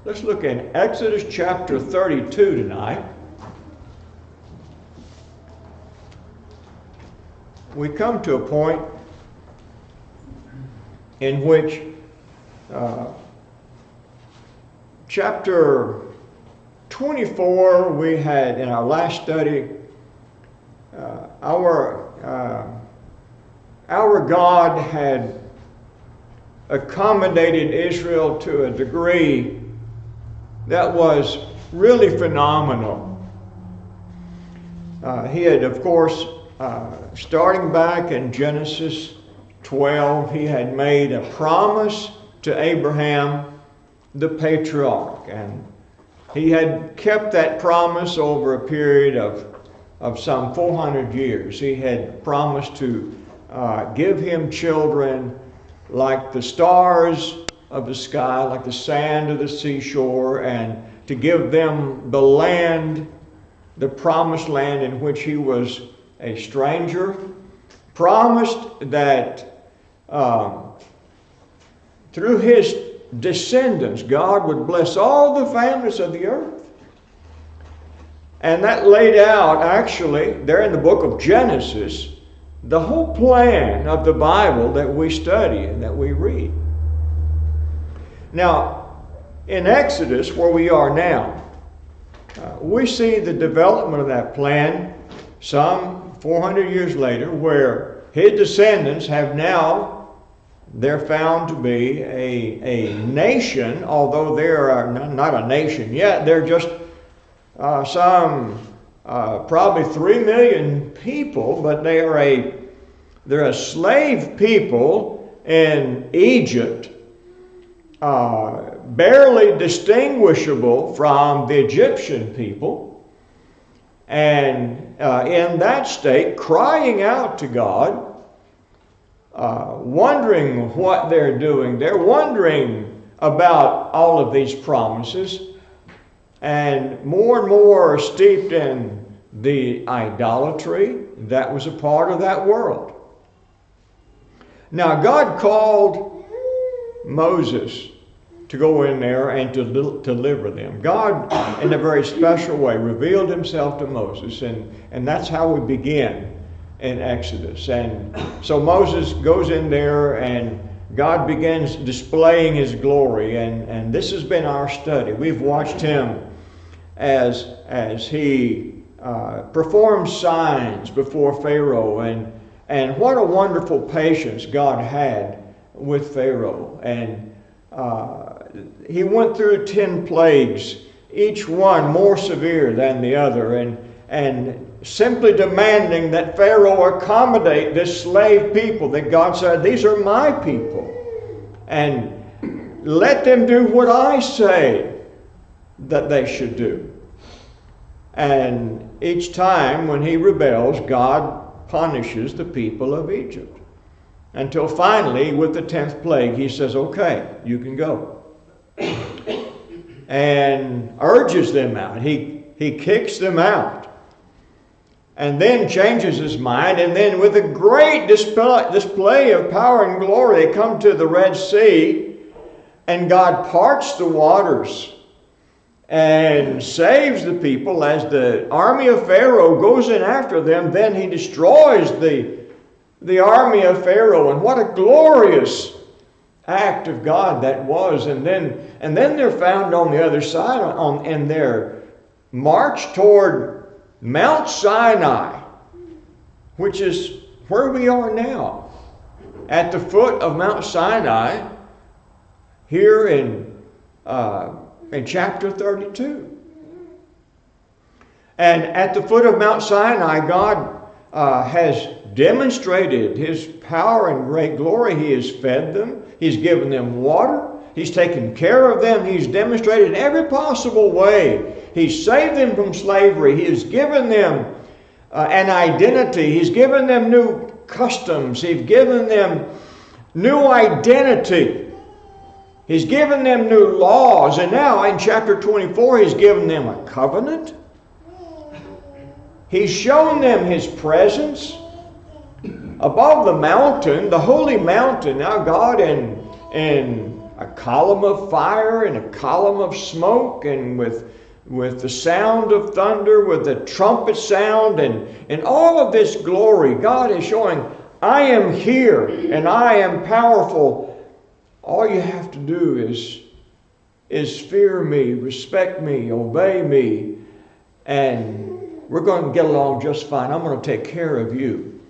Let's look in Exodus chapter 32 tonight. We come to a point in which chapter 24, we had in our last study, our God had accommodated Israel to a degree that was really phenomenal. He had, of course, starting back in Genesis 12, he had made a promise to Abraham, the patriarch, and he had kept that promise over a period of some 400 years. He had promised to give him children like the stars of the sky, like the sand of the seashore, and to give them the land, the promised land in which he was a stranger. Promised that through his descendants, God would bless all the families of the earth. And that laid out, actually, there in the book of Genesis, the whole plan of the Bible that we study and that we read. Now, in Exodus, where we are now, we see the development of that plan some 400 years later, where his descendants have now, they're found to be a nation, although they are not a nation yet. They're just probably 3 million people, but they're a slave people in Egypt, barely distinguishable from the Egyptian people. And in that state, crying out to God, wondering what they're doing. They're wondering about all of these promises, and more steeped in the idolatry that was a part of that world. Now, God called Moses to go in there and to deliver them. God, in a very special way, revealed himself to Moses, and that's how we begin in Exodus. And so Moses goes in there, and God begins displaying his glory, and this has been our study. We've watched him as he performs signs before Pharaoh, and what a wonderful patience God had with Pharaoh. And he went through 10 plagues, each one more severe than the other, and simply demanding that Pharaoh accommodate this slave people that God said, these are my people, and let them do what I say that they should do. And each time when he rebels, God punishes the people of Egypt. Until finally, with the 10th plague, he says, okay, you can go. And urges them out. He kicks them out. And then changes his mind. And then with a great display of power and glory, they come to the Red Sea. And God parts the waters and saves the people as the army of Pharaoh goes in after them. Then he destroys the army of Pharaoh, and what a glorious act of God that was. And then they're found on the other side in their march toward Mount Sinai, which is where we are now, at the foot of Mount Sinai, here in chapter 32. And at the foot of Mount Sinai, God has demonstrated his power and great glory. He has fed them. He's given them water. He's taken care of them. He's demonstrated in every possible way. He's saved them from slavery. He has given them an identity. He's given them new customs. He's given them new identity. He's given them new laws. And now in chapter 24, he's given them a covenant. He's shown them his presence above the mountain, the holy mountain. Now God in a column of fire and a column of smoke, and with the sound of thunder, with the trumpet sound, and all of this glory. God is showing, I am here and I am powerful. All you have to do is fear me, respect me, obey me, and we're going to get along just fine. I'm going to take care of you.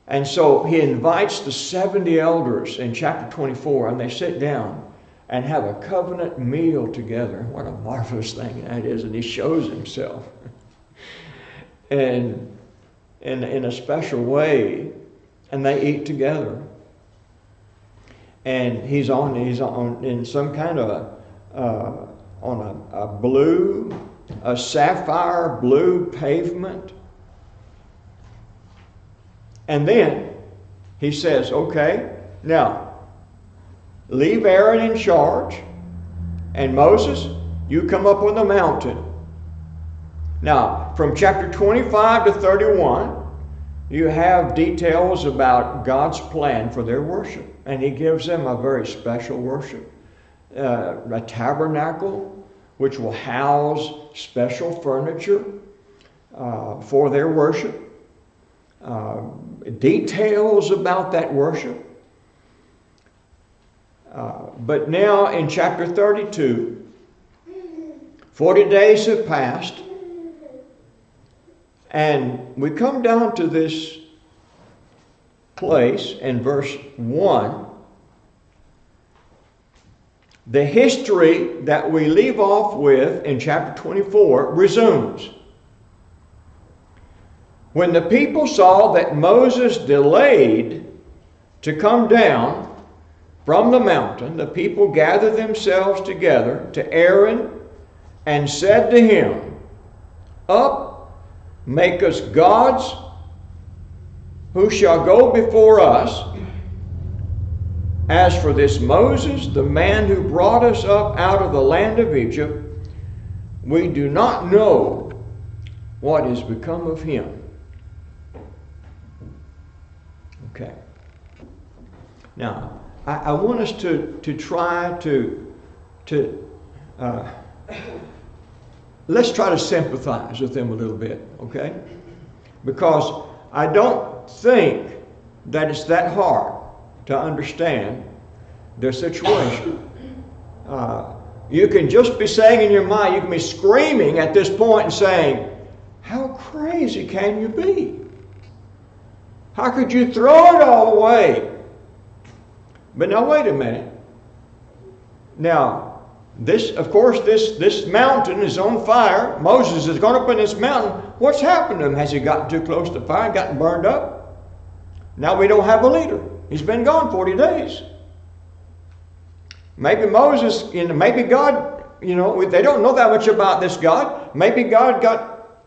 And so he invites the 70 elders in chapter 24, and they sit down and have a covenant meal together. What a marvelous thing that is. And he shows himself. And in a special way. And they eat together. And he's on in some kind of on a sapphire blue pavement. And then he says, okay, now leave Aaron in charge, and Moses, you come up on the mountain. Now, from chapter 25 to 31, you have details about God's plan for their worship. And he gives them a very special worship. A tabernacle, which will house special furniture for their worship. Details about that worship. But now in chapter 32, 40 days have passed, and we come down to this place in verse 1. The history that we leave off with in chapter 24 resumes. When the people saw that Moses delayed to come down from the mountain, the people gathered themselves together to Aaron and said to him, Up, make us gods who shall go before us. As for this Moses, the man who brought us up out of the land of Egypt, we do not know what has become of him. Okay. Now, I want us to try to let's try to sympathize with them a little bit, okay? Because I don't think that it's that hard to understand their situation. You can just be saying in your mind, you can be screaming at this point and saying, how crazy can you be? How could you throw it all away? But now wait a minute. Now, this mountain is on fire. Moses has gone up in this mountain. What's happened to him? Has he gotten too close to fire and gotten burned up? Now we don't have a leader. He's been gone 40 days. Maybe Moses, maybe God, they don't know that much about this God. Maybe God got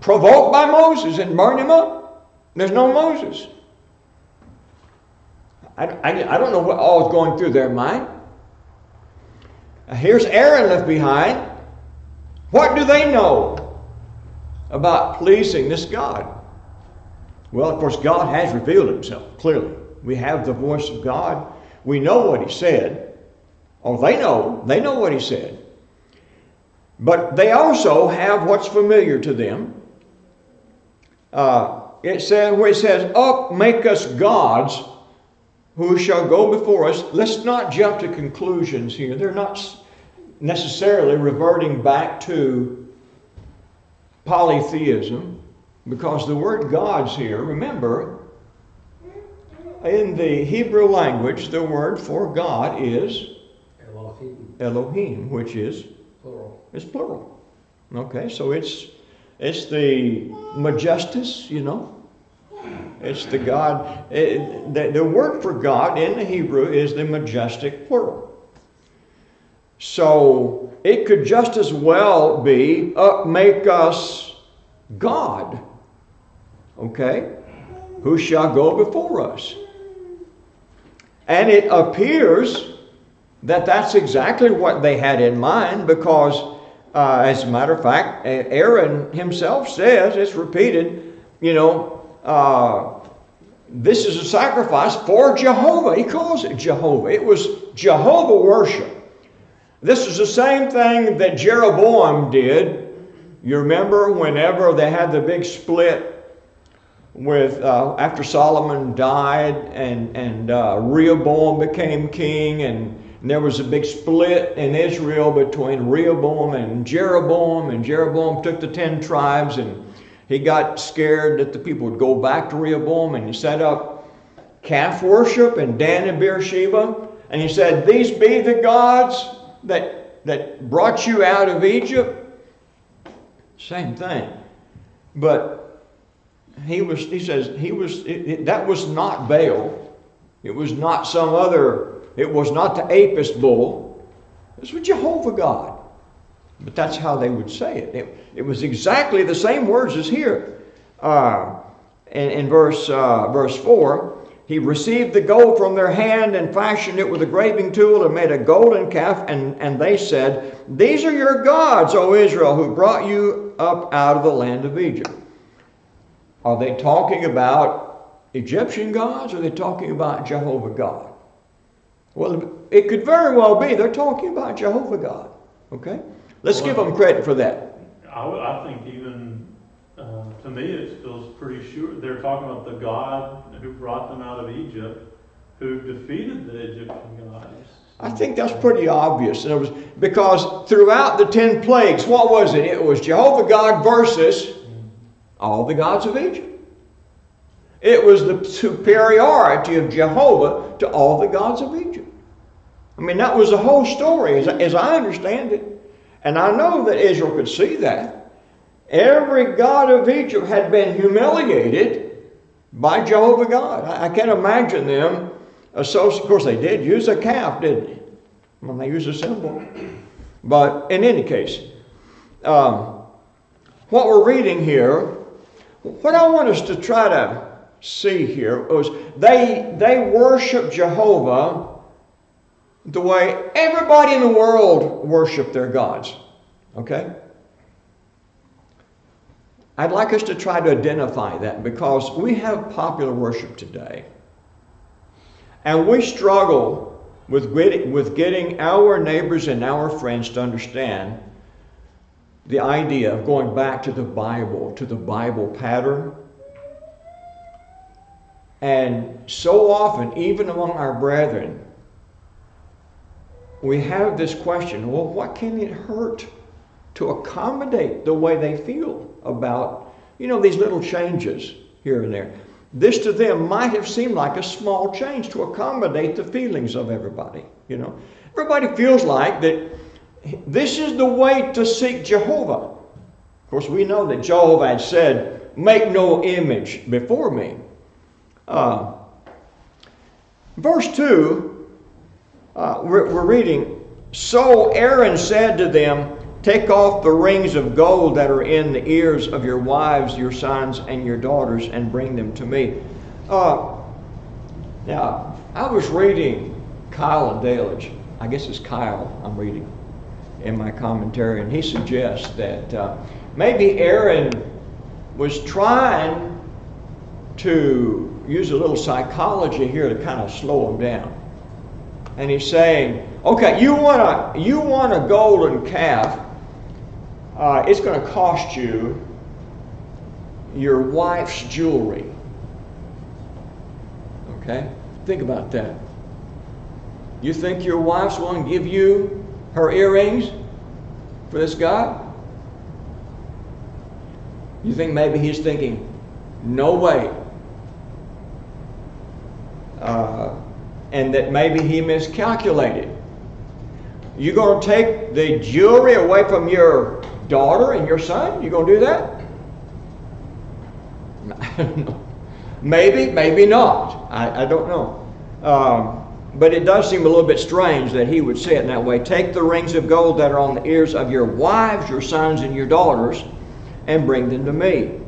provoked by Moses and burned him up. There's no Moses. I don't know what all is going through their mind. Here's Aaron left behind. What do they know about pleasing this God? Well, of course, God has revealed himself clearly. We have the voice of God. We know what he said. Oh, they know what he said. But they also have what's familiar to them. It says, Up, make us gods who shall go before us. Let's not jump to conclusions here. They're not necessarily reverting back to polytheism, because the word gods here, remember, in the Hebrew language, the word for God is Elohim, which is plural. It's plural. Okay, so it's the majestus, It's the God. The word for God in the Hebrew is the majestic plural. So it could just as well be, Up, make us God. Okay? Who shall go before us? And it appears that that's exactly what they had in mind, because as a matter of fact, Aaron himself says, it's repeated, this is a sacrifice for Jehovah. He calls it Jehovah. It was Jehovah worship. This is the same thing that Jeroboam did. You remember whenever they had the big split with after Solomon died and Rehoboam became king, and there was a big split in Israel between Rehoboam and Jeroboam took the 10 tribes, and he got scared that the people would go back to Rehoboam, and he set up calf worship in Dan and Beersheba, and he said, "These be the gods that brought you out of Egypt." Same thing. But that was not Baal. It was not it was not the Apis bull. It was Jehovah God. But that's how they would say it. It was exactly the same words as here. In verse 4, he received the gold from their hand and fashioned it with a graving tool and made a golden calf. And they said, "These are your gods, O Israel, who brought you up out of the land of Egypt." Are they talking about Egyptian gods, or are they talking about Jehovah God? Well, it could very well be they're talking about Jehovah God. Okay? Let's give them credit for that. I think even, to me, it feels pretty sure they're talking about the God who brought them out of Egypt, who defeated the Egyptian gods. I think that's pretty obvious. And it was because throughout the 10 plagues, what was it? It was Jehovah God versus all the gods of Egypt. It was the superiority of Jehovah to all the gods of Egypt. I mean, that was the whole story as I understand it. And I know that Israel could see that. Every god of Egypt had been humiliated by Jehovah God. I can't imagine them. Of course, they did use a calf, didn't they? When they used a symbol. But in any case, what we're reading here, what I want us to try to see here was they worship Jehovah the way everybody in the world worship their gods. Okay? I'd like us to try to identify that, because we have popular worship today. And we struggle with getting our neighbors and our friends to understand the idea of going back to the Bible pattern. And so often, even among our brethren, we have this question, well, what can it hurt to accommodate the way they feel about, these little changes here and there? This to them might have seemed like a small change to accommodate the feelings of everybody. Everybody feels like that this is the way to seek Jehovah. Of course, we know that Jehovah had said, "Make no image before me." Verse 2, we're reading, "So Aaron said to them, take off the rings of gold that are in the ears of your wives, your sons, and your daughters, and bring them to me." Now, I was reading Kyle and Dalage. I guess it's Kyle I'm reading in my commentary, and he suggests that maybe Aaron was trying to use a little psychology here to kind of slow him down. And he's saying, okay, you want a golden calf, it's going to cost you your wife's jewelry. Okay? Think about that. You think your wife's going to give you her earrings for this guy? You think maybe he's thinking, no way. And that maybe he miscalculated. You going to take the jewelry away from your daughter and your son? You going to do that? I don't know. Maybe not. I don't know. But it does seem a little bit strange that he would say it in that way. Take the rings of gold that are on the ears of your wives, your sons, and your daughters, and bring them to me.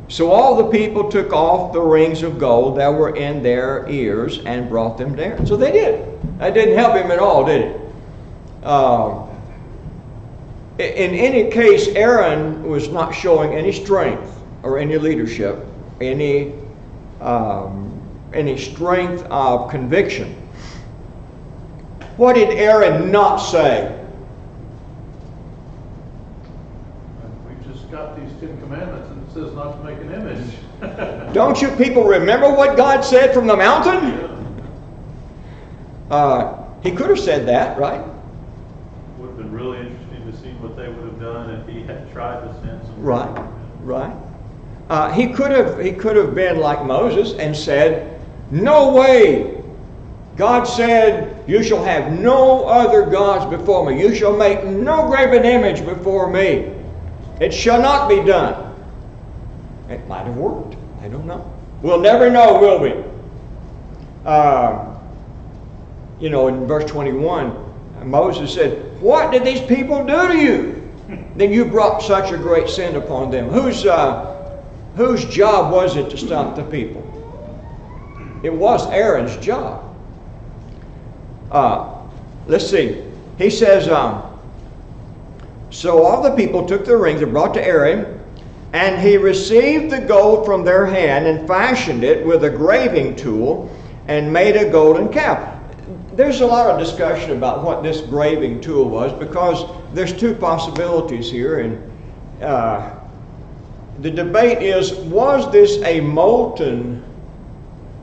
So all the people took off the rings of gold that were in their ears and brought them there. So they did. That didn't help him at all, did it? In any case, Aaron was not showing any strength or any leadership, any any strength of conviction. What did Aaron not say? We just got these 10 commandments and it says not to make an image. Don't you people remember what God said from the mountain? He could have said that, right? Would have been really interesting to see what they would have done if he had tried to send some. Right. He could have been like Moses and said, "No way! God said, you shall have no other gods before me. You shall make no graven image before me. It shall not be done." It might have worked. I don't know. We'll never know, will we? In verse 21, Moses said, "What did these people do to you? Then you brought such a great sin upon them." Whose job was it to stop the people? It was Aaron's job. Let's see. He says, "So all the people took the rings and brought to Aaron, and he received the gold from their hand and fashioned it with a graving tool and made a golden calf." There's a lot of discussion about what this graving tool was, because there's two possibilities here, and the debate is, was this a molten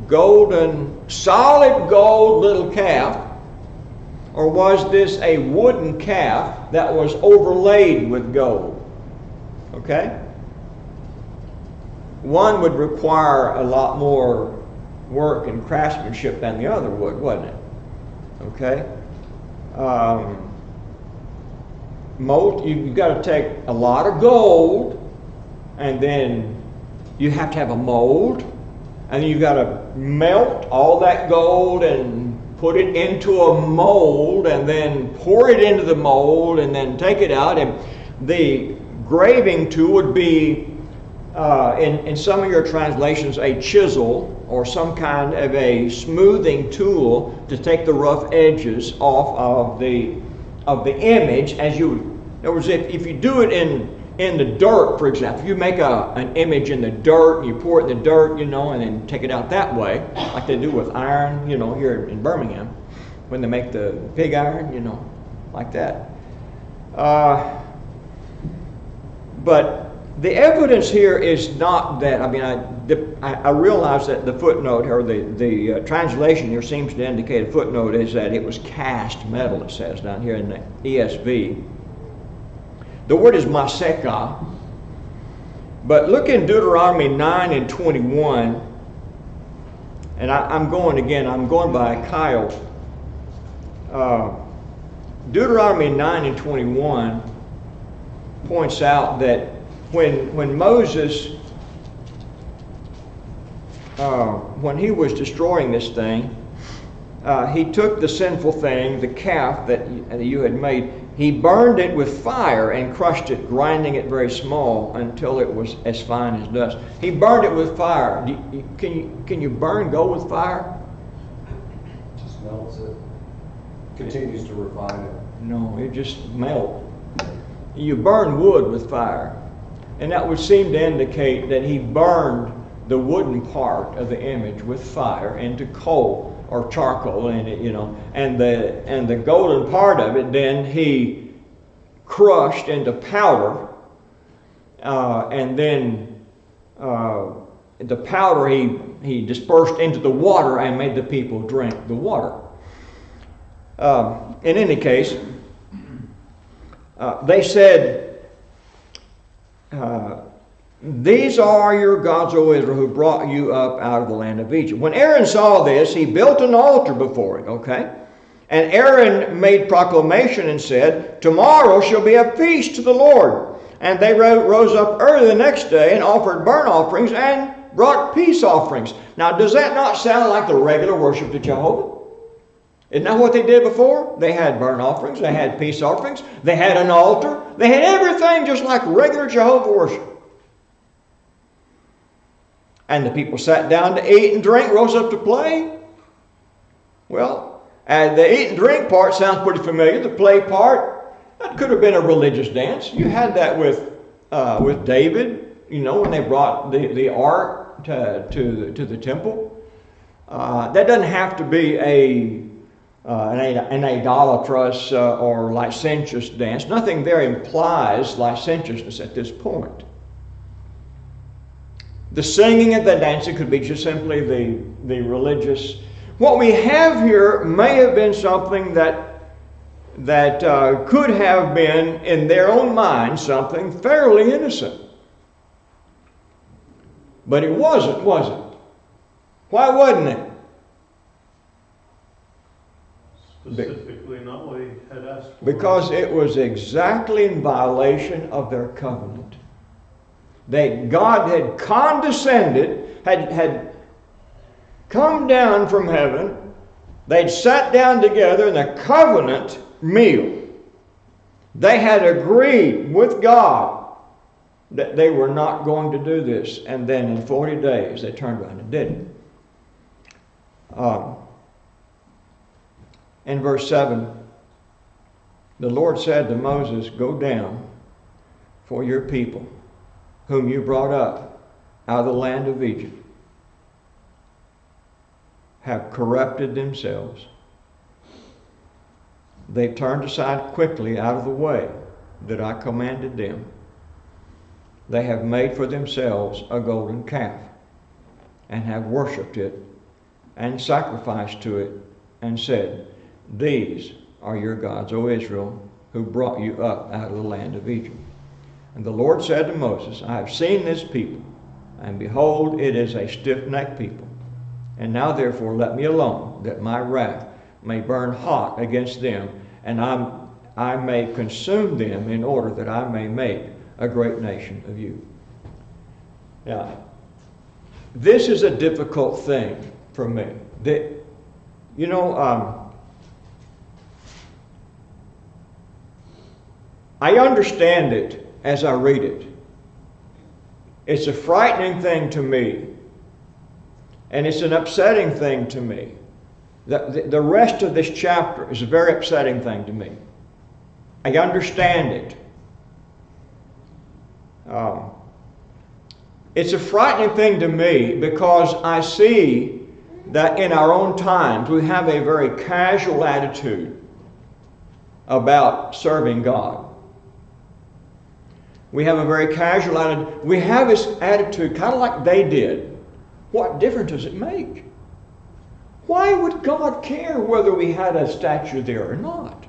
golden, solid gold little calf, or was this a wooden calf that was overlaid with gold? Okay? One would require a lot more work and craftsmanship than the other would, wouldn't it? Okay? You've got to take a lot of gold, and then you have to have a mold, and then you've got to melt all that gold and put it into a mold, and then pour it into the mold, and then take it out. And the graving tool would be, in some of your translations, a chisel or some kind of a smoothing tool to take the rough edges off of the image. In other words, if you do it in the dirt, for example, if you make an image in the dirt and you pour it in the dirt, and then take it out that way, like they do with iron, here in Birmingham, when they make the pig iron, like that. But the evidence here is not that. I realize that the footnote, or the translation here, seems to indicate a footnote is that it was cast metal, it says down here in the ESV. The word is maseka. But look in Deuteronomy 9 and 21. And I'm going by Kyle. Deuteronomy 9 and 21 points out that when Moses, when he was destroying this thing, he took the sinful thing, the calf that you had made, he burned it with fire and crushed it, grinding it very small until it was as fine as dust. He burned it with fire. Can you burn gold with fire? Just melts it. Continues to refine it. No, it just melts. You burn wood with fire. And that would seem to indicate that he burned the wooden part of the image with fire into coal or charcoal in it, and the golden part of it then he crushed into powder, and then the powder he dispersed into the water and made the people drink the water. In any case, they said, "These are your gods, O Israel, who brought you up out of the land of Egypt." When Aaron saw this, he built an altar before it, okay? And Aaron made proclamation and said, "Tomorrow shall be a feast to the Lord." And they rose up early the next day and offered burnt offerings and brought peace offerings. Now, does that not sound like the regular worship to Jehovah? Isn't that what they did before? They had burnt offerings, they had peace offerings, they had an altar, they had everything just like regular Jehovah worship. And the people sat down to eat and drink, rose up to play. Well, the eat and drink part sounds pretty familiar. The play part, that could have been a religious dance. You had that with David, when they brought the ark to the temple. That doesn't have to be an idolatrous or licentious dance. Nothing there implies licentiousness at this point. The singing and the dancing could be just simply the religious. What we have here may have been something that could have been, in their own mind, something fairly innocent. But it wasn't, was it? Why wasn't it? Specifically not what he had asked for. Because it was exactly in violation of their covenant. God had condescended, had come down from heaven. They'd sat down together in a covenant meal. They had agreed with God that they were not going to do this. And then in 40 days, they turned around and did it. In verse 7, the Lord said to Moses, "Go down, for your people, whom you brought up out of the land of Egypt, have corrupted themselves. They turned aside quickly out of the way that I commanded them. They have made for themselves a golden calf, and have worshipped it, and sacrificed to it, and said, 'These are your gods, O Israel, who brought you up out of the land of Egypt.' And the Lord said to Moses, 'I have seen this people, and behold, it is a stiff-necked people. And now therefore let me alone, that my wrath may burn hot against them, and I may consume them, in order that I may make a great nation of you.'" Now, this is a difficult thing for me. I understand it as I read it. It's a frightening thing to me, and it's an upsetting thing to me. The rest of this chapter is a very upsetting thing to me. I understand it. It's a frightening thing to me because I see that in our own times we have a very casual attitude about serving God. We have a very casual attitude. We have this attitude kind of like they did. What difference does it make? Why would God care whether we had a statue there or not?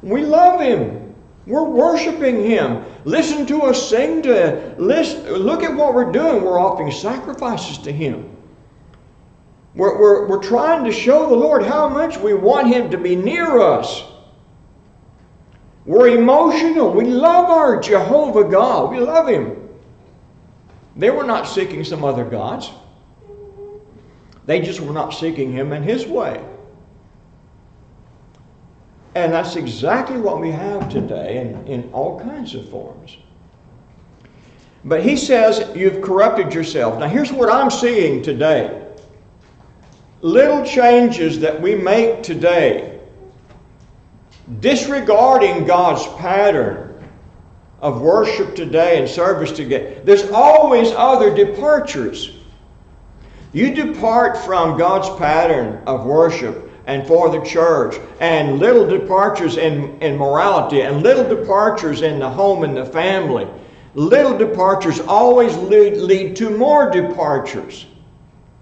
We love Him. We're worshiping Him. Listen to us sing to look at what we're doing. We're offering sacrifices to Him. We're trying to show the Lord how much we want Him to be near us. We're emotional. We love our Jehovah God. We love Him. They were not seeking some other gods. They just were not seeking Him in His way. And that's exactly what we have today in all kinds of forms. But He says, you've corrupted yourself. Now here's what I'm seeing today. Little changes that we make today, disregarding God's pattern of worship today and service today. There's always other departures. You depart from God's pattern of worship and for the church, and little departures in morality, and little departures in the home and the family. Little departures always lead to more departures.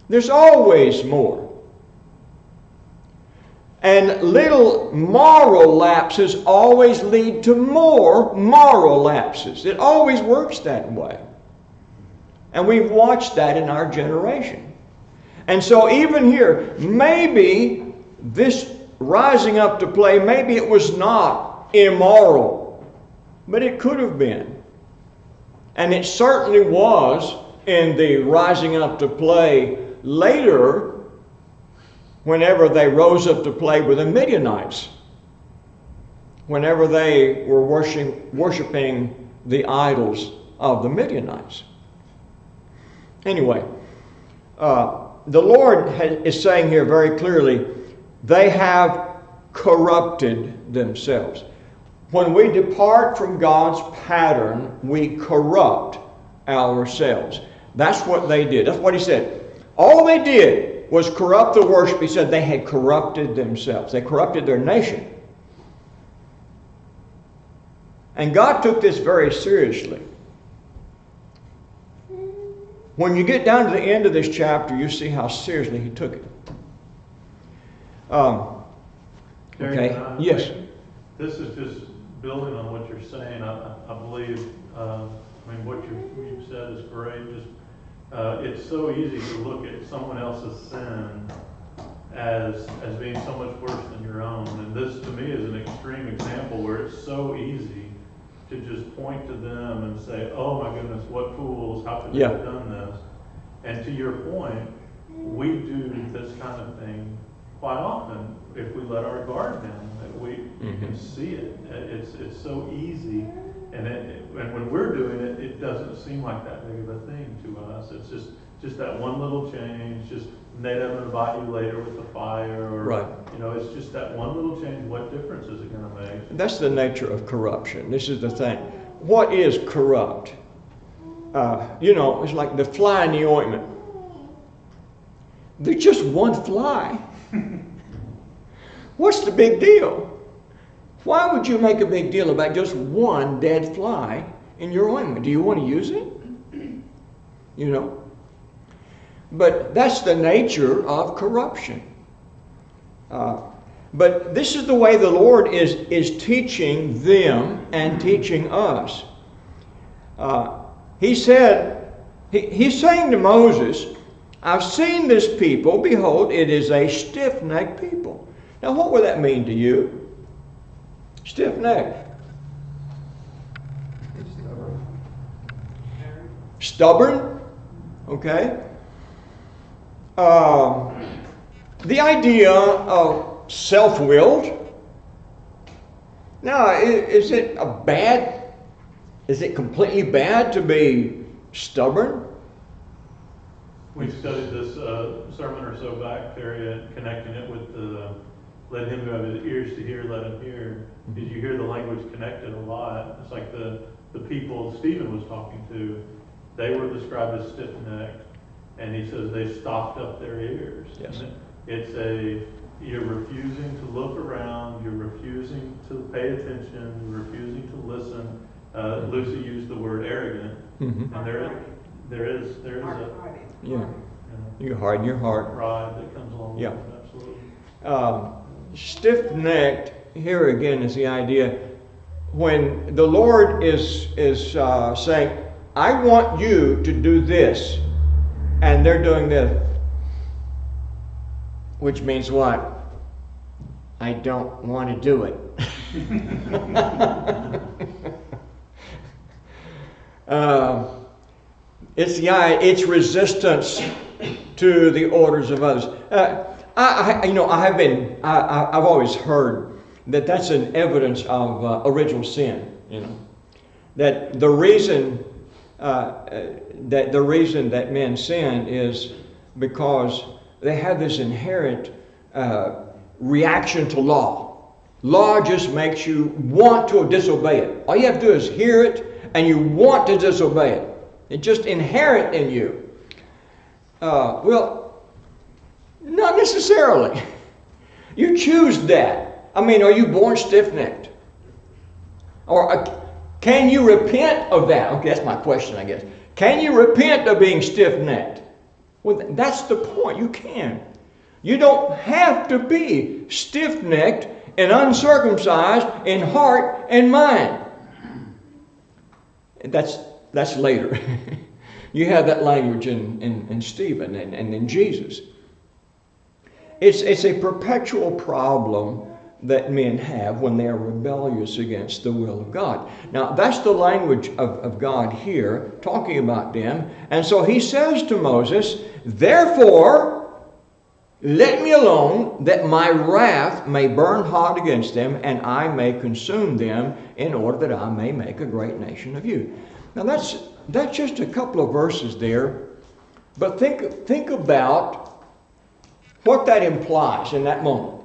There's always more. And little moral lapses always lead to more moral lapses. It always works that way. And we've watched that in our generation. And so even here, maybe this rising up to play, maybe it was not immoral, but it could have been. And it certainly was in the rising up to play later, whenever they rose up to play with the Midianites, whenever they were worshiping the idols of the Midianites. Anyway, the Lord is saying here very clearly, they have corrupted themselves. When we depart from God's pattern, we corrupt ourselves. That's what they did. That's what he said. All they did was corrupt the worship. He said they had corrupted themselves. They corrupted their nation. And God took this very seriously. When you get down to the end of this chapter, you see how seriously he took it. Okay. Yes. This is just building on what you're saying. I believe. What you've said is great. Just it's so easy to look at someone else's sin as being so much worse than your own. And this, to me, is an extreme example where it's so easy to just point to them and say, "Oh my goodness, what fools! How could they have done this?" And to your point, we do this kind of thing quite often if we let our guard down. That we can see it. It's so easy. And when we're doing it, it doesn't seem like that big of a thing to us. It's just that one little change. Just they'd have to invite you later with the fire, or right. It's just that one little change. What difference is it going to make? That's the nature of corruption. This is the thing. What is corrupt? It's like the fly in the ointment. There's just one fly. What's the big deal? Why would you make a big deal about just one dead fly in your ointment? Do you want to use it? But that's the nature of corruption. But this is the way the Lord is teaching them and teaching us. He said, he's saying to Moses, I've seen this people, behold, it is a stiff-necked people. Now what would that mean to you? Stiff-necked. Stubborn. Okay. The idea of self-willed. Now, is it completely bad to be stubborn? We studied this sermon or so back, Terry, connecting it with the let him who have his ears to hear, let him hear. Did you hear the language connected a lot? It's like the people Stephen was talking to, they were described as stiff-necked, and he says they stopped up their ears. Yes. You're refusing to look around, you're refusing to pay attention, you're refusing to listen. Lucy used the word arrogant, and there is a you harden your heart. Pride that comes along with it, absolutely. Stiff-necked, here again is the idea when the Lord is saying, I want you to do this, and they're doing this. Which means what? I don't want to do it. It's resistance to the orders of others. I've always heard that that's an evidence of original sin. That the reason that men sin is because they have this inherent reaction to law. Law just makes you want to disobey it. All you have to do is hear it, and you want to disobey it. It's just inherent in you. Well, not necessarily. You choose that. Are you born stiff-necked? Or can you repent of that? Okay, that's my question, I guess. Can you repent of being stiff-necked? Well, that's the point. You can. You don't have to be stiff-necked and uncircumcised in heart and mind. That's later. You have that language in Stephen and in Jesus. It's a perpetual problem that men have when they are rebellious against the will of God. Now, that's the language of God here, talking about them. And so he says to Moses, therefore, let me alone, that my wrath may burn hot against them, and I may consume them, in order that I may make a great nation of you. Now, that's just a couple of verses there. But think about what that implies in that moment.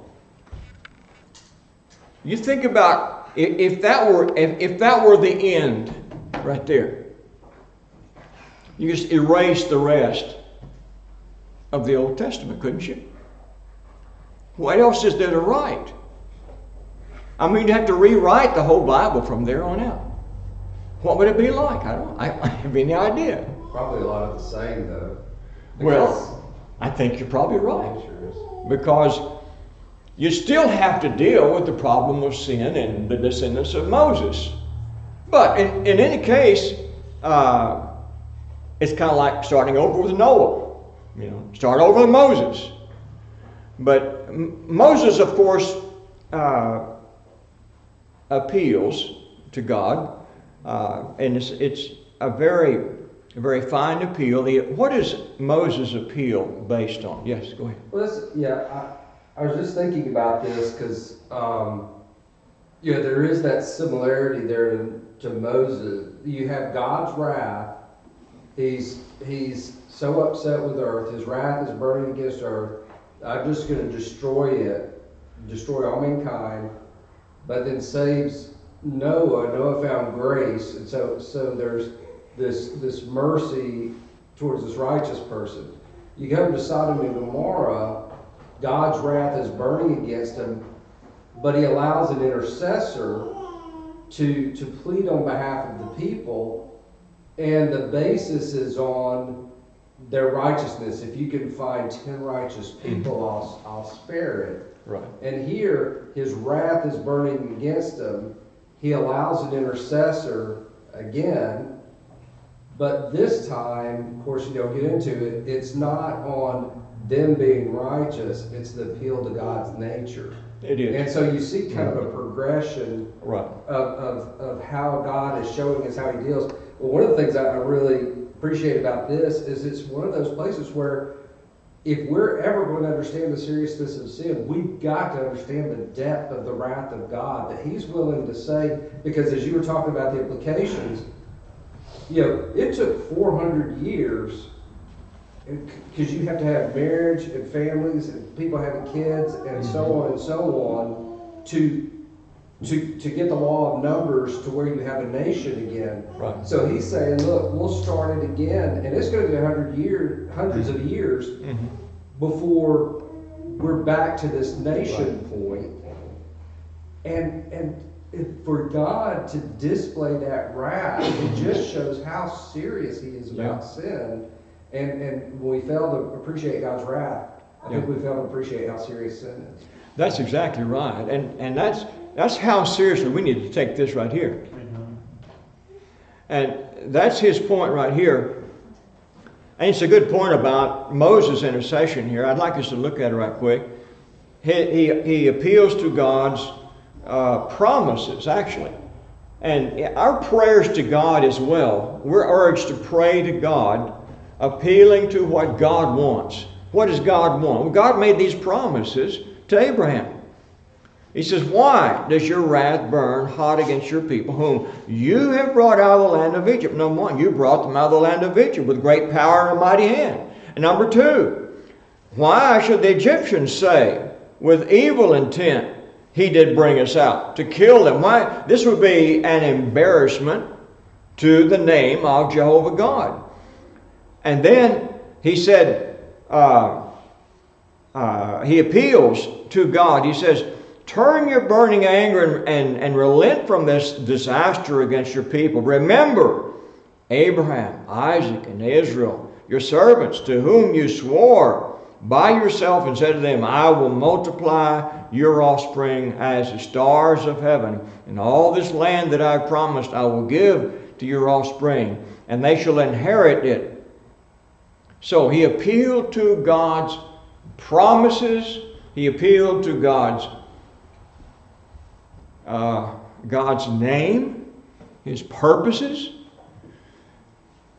You think about if that were the end right there. You just erase the rest of the Old Testament, couldn't you? What else is there to write? I mean, you have to rewrite the whole Bible from there on out. What would it be like? I have any idea. Probably a lot of the same, though. Well, I think you're probably right. Sure is. Because you still have to deal with the problem of sin and the descendants of Moses. But in any case, it's kind of like starting over with Noah. Start over with Moses. But Moses, of course, appeals to God, and it's a very fine appeal. What is Moses' appeal based on? Yes, go ahead. Well, I was just thinking about this because, there is that similarity there to Moses. You have God's wrath. He's so upset with earth. His wrath is burning against earth. I'm just going to destroy all mankind. But then saves Noah. Noah found grace, and so there's this mercy towards this righteous person. You go to Sodom and Gomorrah, God's wrath is burning against him, but he allows an intercessor to plead on behalf of the people, and the basis is on their righteousness. If you can find 10 righteous people, I'll spare it. Right. And here, his wrath is burning against him. He allows an intercessor again, but this time, of course, get into it, it's not on them being righteous, it's the appeal to God's nature. It is. And so you see kind of a progression Right. of how God is showing us how he deals. Well, one of the things I really appreciate about this is it's one of those places where if we're ever going to understand the seriousness of sin, we've got to understand the depth of the wrath of God, that he's willing to say, because as you were talking about the implications, it took 400 years, because you have to have marriage and families and people having kids and so on and so on to get the law of numbers to where you have a nation again. Right. So he's saying, look, we'll start it again, and it's going to be hundreds of years before we're back to this nation point. And for God to display that wrath, it just shows how serious he is about sin. And when we fail to appreciate God's wrath, I think we fail to appreciate how serious sin is. That's exactly right. And that's how seriously we need to take this right here. And that's his point right here. And it's a good point about Moses' intercession here. I'd like us to look at it right quick. He appeals to God's promises, actually. And our prayers to God as well, we're urged to pray to God, appealing to what God wants. What does God want? Well, God made these promises to Abraham. He says, why does your wrath burn hot against your people, whom you have brought out of the land of Egypt? Number one, you brought them out of the land of Egypt with great power and a mighty hand. And number two, why should the Egyptians say, with evil intent, he did bring us out to kill them? Why? This would be an embarrassment to the name of Jehovah God. And then he said, he appeals to God. He says, turn your burning anger and relent from this disaster against your people. Remember Abraham, Isaac, and Israel, your servants, to whom you swore by yourself and said to them, I will multiply your offspring as the stars of heaven, and all this land that I promised I will give to your offspring, and they shall inherit it. So he appealed to God's promises. He appealed to God's name, his purposes.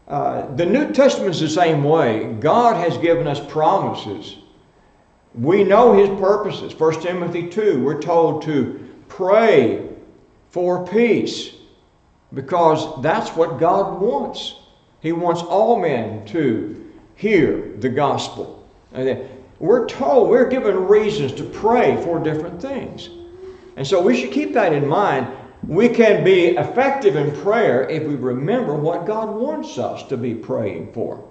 The New Testament is the same way. God has given us promises. We know his purposes. 1 Timothy 2, we're told to pray for peace, because that's what God wants. He wants all men to hear the gospel. And we're told, we're given reasons to pray for different things. And so we should keep that in mind. we can be effective in prayer if we remember what God wants us to be praying for.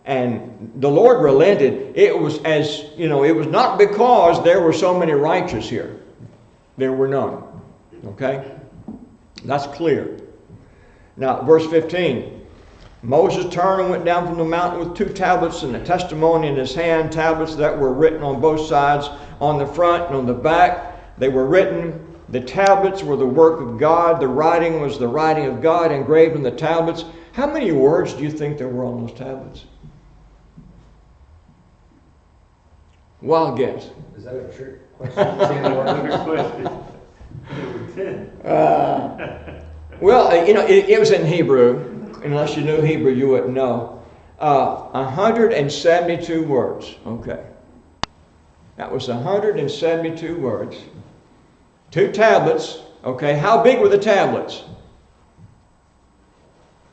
And the Lord relented. It was it was not because there were so many righteous here. There were none. Okay? That's clear. Now, verse 15. Moses turned and went down from the mountain with 2 tablets and a testimony in his hand, tablets that were written on both sides, on the front and on the back. They were written. The tablets were the work of God. The writing was the writing of God engraved in the tablets. How many words do you think there were on those tablets? Wild guess. Is that a trick question? 10 words? Question. There were 10. Well, it was in Hebrew. Unless you knew Hebrew, you wouldn't know. 172 words. Okay. That was 172 words. 2 tablets. Okay. How big were the tablets?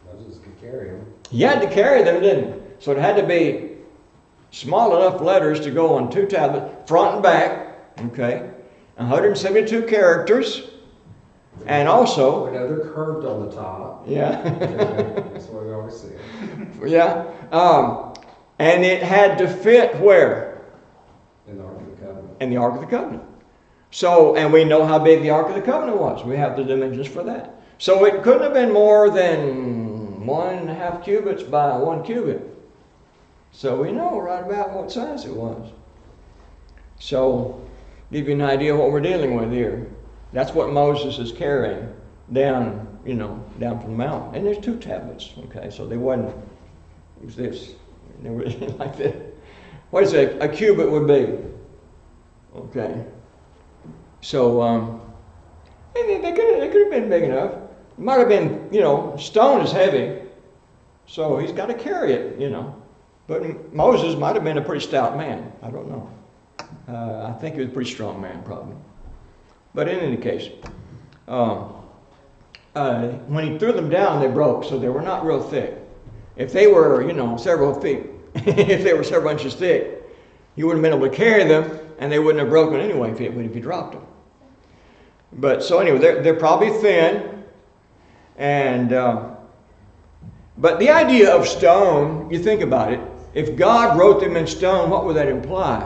Moses could carry them. He had to carry them, didn't he? So it had to be small enough letters to go on 2 tablets, front and back. Okay. 172 characters. And also, we know they're curved on the top. yeah. That's what we always see. Yeah. And it had to fit where? In the Ark of the Covenant. In the Ark of the Covenant. So, and we know how big the Ark of the Covenant was. We have the dimensions for that. So it couldn't have been more than 1.5 cubits by 1 cubit. So we know right about what size it was. So, give you an idea of what we're dealing with here. That's what Moses is carrying down, down from the mountain. And there's 2 tablets, okay? So they wasn't, it was this. They were like this. What is a cubit would be? Okay. So, and they could have been big enough. It might have been, stone is heavy. So he's got to carry it, But Moses might have been a pretty stout man. I don't know. I think he was a pretty strong man, probably. But in any case, when he threw them down, they broke, so they were not real thick. If they were, several feet, if they were several inches thick, you wouldn't have been able to carry them, and they wouldn't have broken anyway if you dropped them. But so anyway, they're probably thin, and but the idea of stone, you think about it. If God wrote them in stone, what would that imply?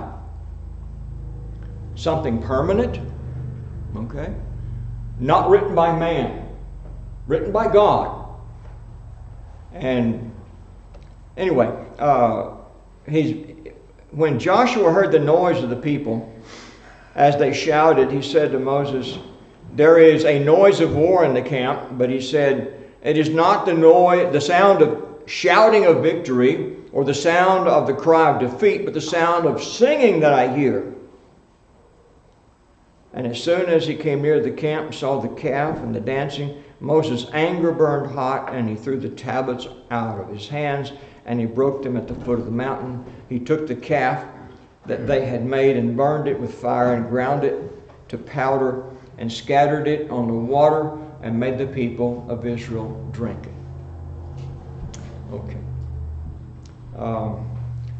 Something permanent. Okay? Not written by man. Written by God. And anyway, when Joshua heard the noise of the people, as they shouted, he said to Moses, "There is a noise of war in the camp," but he said, "It is not the sound of shouting of victory, or the sound of the cry of defeat, but the sound of singing that I hear." And as soon as he came near the camp and saw the calf and the dancing, Moses' anger burned hot, and he threw the tablets out of his hands, and he broke them at the foot of the mountain. He took the calf that they had made and burned it with fire and ground it to powder and scattered it on the water and made the people of Israel drink it. Okay.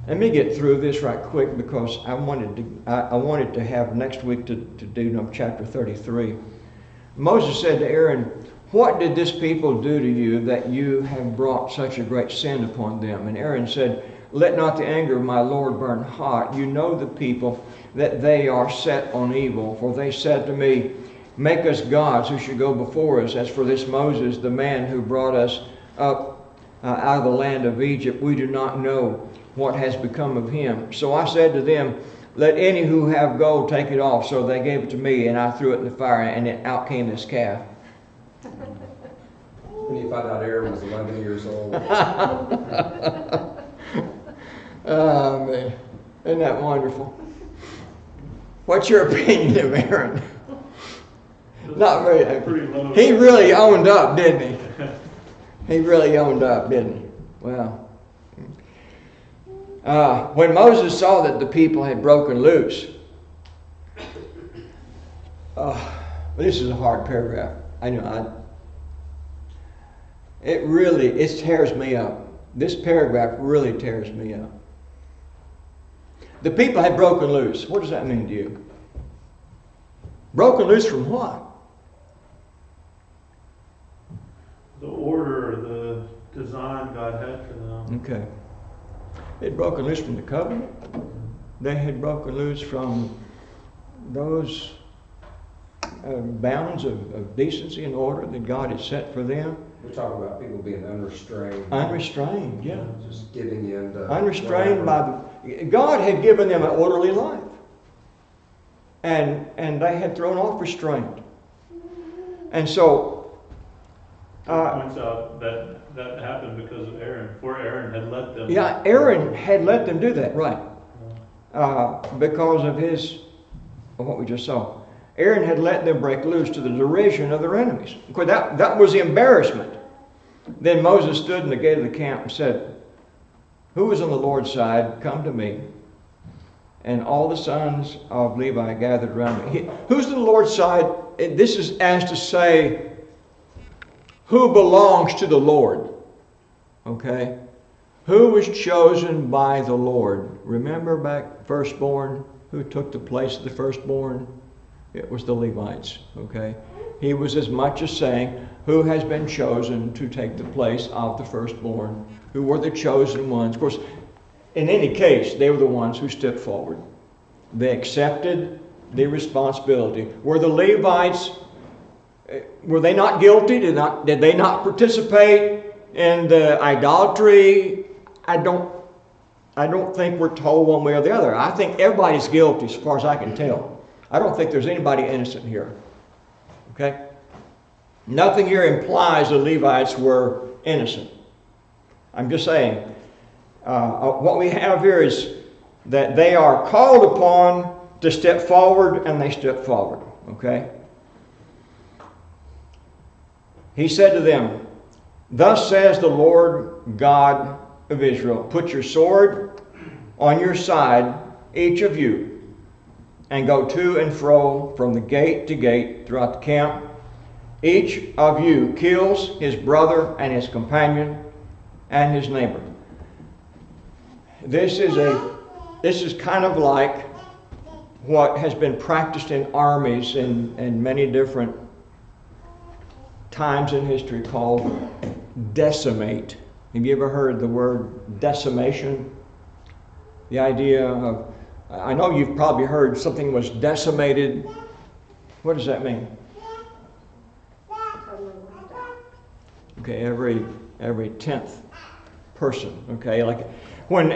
Let me get through this right quick because I wanted to have next week to do chapter 33. Moses said to Aaron, "What did this people do to you that you have brought such a great sin upon them?" And Aaron said, "Let not the anger of my Lord burn hot. You know the people, that they are set on evil. For they said to me, 'Make us gods who should go before us.' As for this Moses, the man who brought us up out of the land of Egypt, we do not know what has become of him. So I said to them, 'Let any who have gold take it off.' So they gave it to me, and I threw it in the fire, and out came this calf." When you find out Aaron was 11 years old. Oh, man. Isn't that wonderful? What's your opinion of Aaron? Not very. He really owned up, didn't he? He really owned up, didn't he? Well. When Moses saw that the people had broken loose, this is a hard paragraph. I know. It tears me up. This paragraph really tears me up. The people had broken loose. What does that mean to you? Broken loose from what? order, the design God had for them. Okay. They'd broken loose from the covenant. They had broken loose from those bounds of decency and order that God had set for them. We talk about people being unrestrained. Unrestrained, yeah. Just giving in to Unrestrained whatever. by the... God had given them an orderly life. And they had thrown off restraint. And so... It points out that happened because of Aaron. For Aaron had let them... Yeah, Aaron had let them do that, right. Because of what we just saw. Aaron had let them break loose to the derision of their enemies. Of course, that was the embarrassment. Then Moses stood in the gate of the camp and said, "Who is on the Lord's side? Come to me." And all the sons of Levi gathered around me. Who's on the Lord's side? This is as to say, who belongs to the Lord? Okay? Who was chosen by the Lord? Remember back, firstborn? Who took the place of the firstborn? It was the Levites, okay? He was as much as saying, who has been chosen to take the place of the firstborn? Who were the chosen ones? Of course, in any case, they were the ones who stepped forward. They accepted the responsibility. Were the Levites, were they not guilty? Did they not participate in the idolatry? I don't think we're told one way or the other. I think everybody's guilty as far as I can tell. I don't think there's anybody innocent here. Okay? Nothing here implies the Levites were innocent. I'm just saying, what we have here is that they are called upon to step forward, and they step forward. Okay? He said to them, "Thus says the Lord God of Israel, put your sword on your side, each of you, and go to and fro from the gate to gate throughout the camp. Each of you kills his brother and his companion and his neighbor." This is kind of like what has been practiced in armies in many different times in history, called decimate. Have you ever heard the word decimation? The idea of, I know you've probably heard something was decimated. What does that mean? Okay, every 10th person. Okay, like when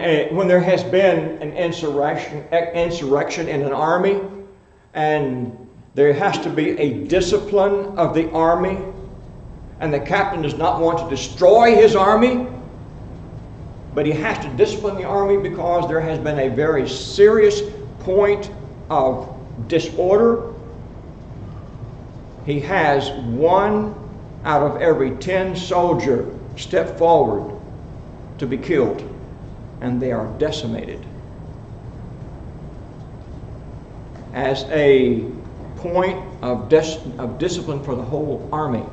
there has been an insurrection in an army, and there has to be a discipline of the army, and the captain does not want to destroy his army, but he has to discipline the army because there has been a very serious point of disorder. He has 1 out of every 10 soldier step forward to be killed, and they are decimated. As a point of discipline for the whole army.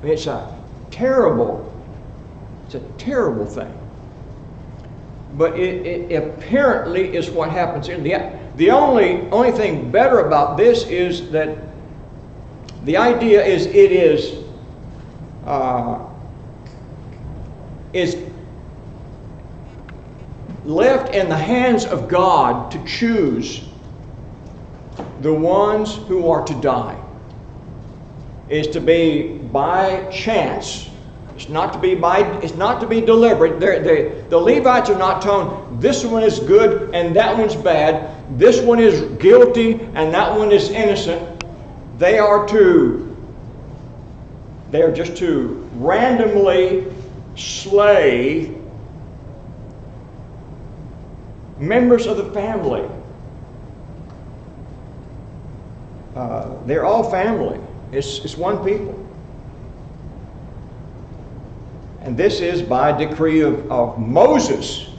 It's a terrible thing. But it apparently is what happens here. The only thing better about this is that the idea is it is left in the hands of God to choose the ones who are to die. Is to be by chance. It's not to be deliberate. The Levites are not told this one is good and that one's bad. This one is guilty and that one is innocent. They are just to randomly slay members of the family. They're all family. It's one people. And this is by decree of Moses,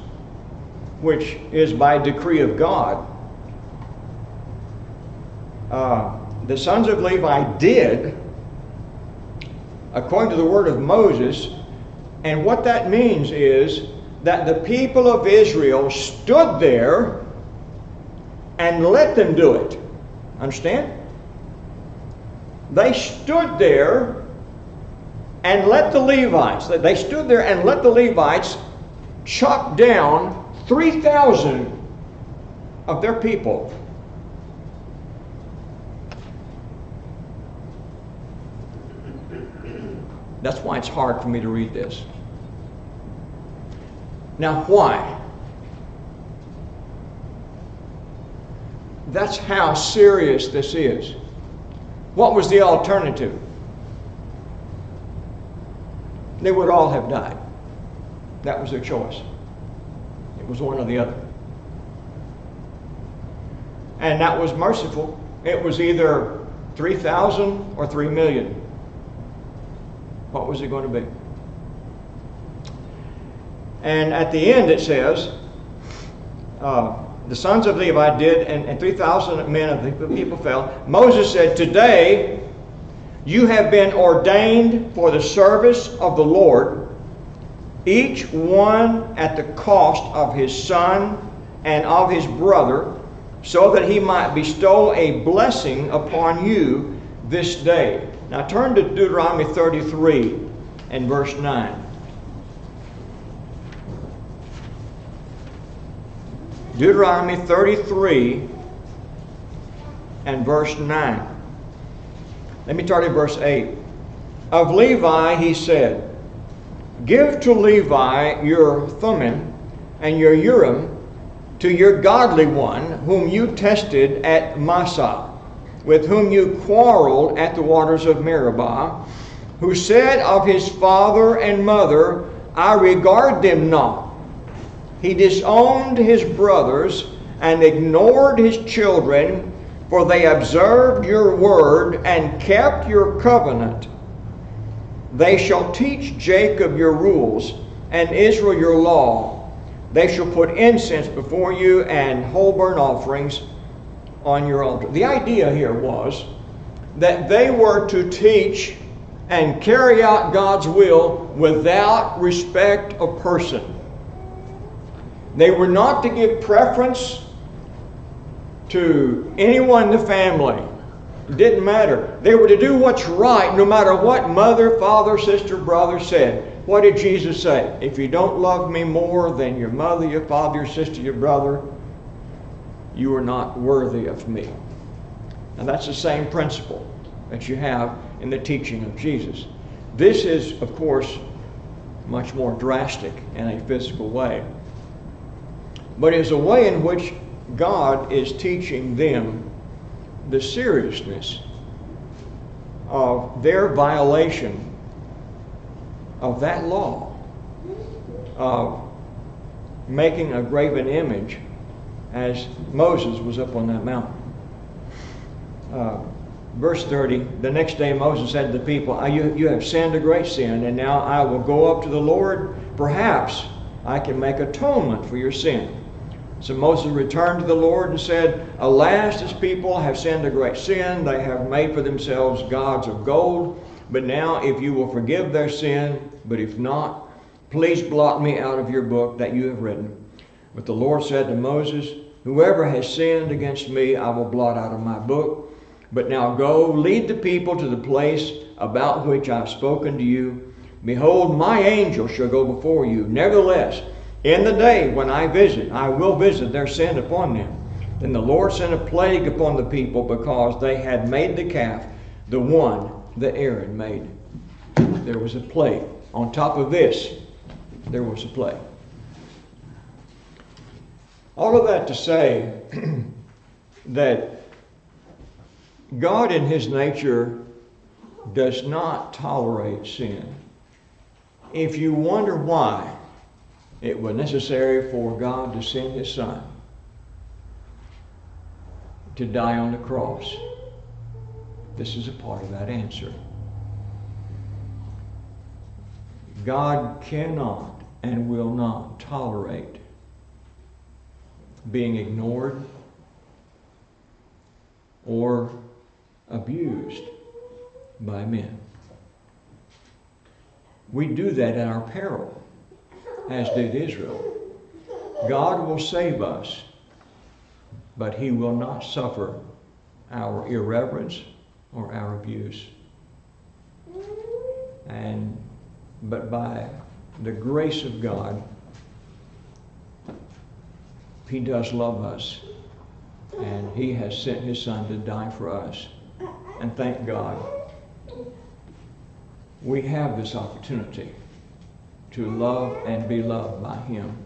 which is by decree of God. The sons of Levi did according to the word of Moses, and what that means is that the people of Israel stood there and let them do it. Understand? They stood there and let the Levites, they stood there and let the Levites chop down 3,000 of their people. That's why it's hard for me to read this. Now, why? That's how serious this is. What was the alternative? They would all have died. That was their choice. It was one or the other. And that was merciful. It was either 3,000 or 3 million. What was it going to be? And at the end it says, the sons of Levi did, and 3,000 men of the people fell. Moses said, today you have been ordained for the service of the Lord, each one at the cost of his son and of his brother, so that he might bestow a blessing upon you this day. Now turn to Deuteronomy 33 and verse 9. Deuteronomy 33 and verse 9. Let me start at verse 8. Of Levi he said, give to Levi your Thummim and your Urim to your godly one, whom you tested at Massah, with whom you quarreled at the waters of Meribah, who said of his father and mother, I regard them not. He disowned his brothers and ignored his children, for they observed your word and kept your covenant. They shall teach Jacob your rules and Israel your law. They shall put incense before you and whole burnt offerings on your altar. The idea here was that they were to teach and carry out God's will without respect of person. They were not to give preference to anyone in the family. It didn't matter. They were to do what's right no matter what mother, father, sister, brother said. What did Jesus say? If you don't love me more than your mother, your father, your sister, your brother, you are not worthy of me. And that's the same principle that you have in the teaching of Jesus. This is, of course, much more drastic in a physical way. But it's a way in which God is teaching them the seriousness of their violation of that law of making a graven image as Moses was up on that mountain. Verse 30, the next day Moses said to the people, you have sinned a great sin, and now I will go up to the Lord. Perhaps I can make atonement for your sin. So Moses returned to the Lord and said, alas, this people have sinned a great sin. They have made for themselves gods of gold. But now if you will forgive their sin, but if not, please blot me out of your book that you have written. But the Lord said to Moses, whoever has sinned against me, I will blot out of my book. But now go, lead the people to the place about which I have spoken to you. Behold, my angel shall go before you. Nevertheless, in the day when I will visit their sin upon them. Then the Lord sent a plague upon the people because they had made the calf, the one that Aaron made. There was a plague. On top of this, there was a plague. All of that to say that God in His nature does not tolerate sin. If you wonder why it was necessary for God to send His Son to die on the cross, this is a part of that answer. God cannot and will not tolerate being ignored or abused by men. We do that at our peril, as did Israel. God will save us, but He will not suffer our irreverence or our abuse. But by the grace of God, He does love us, and He has sent His Son to die for us. And thank God, we have this opportunity to love and be loved by Him.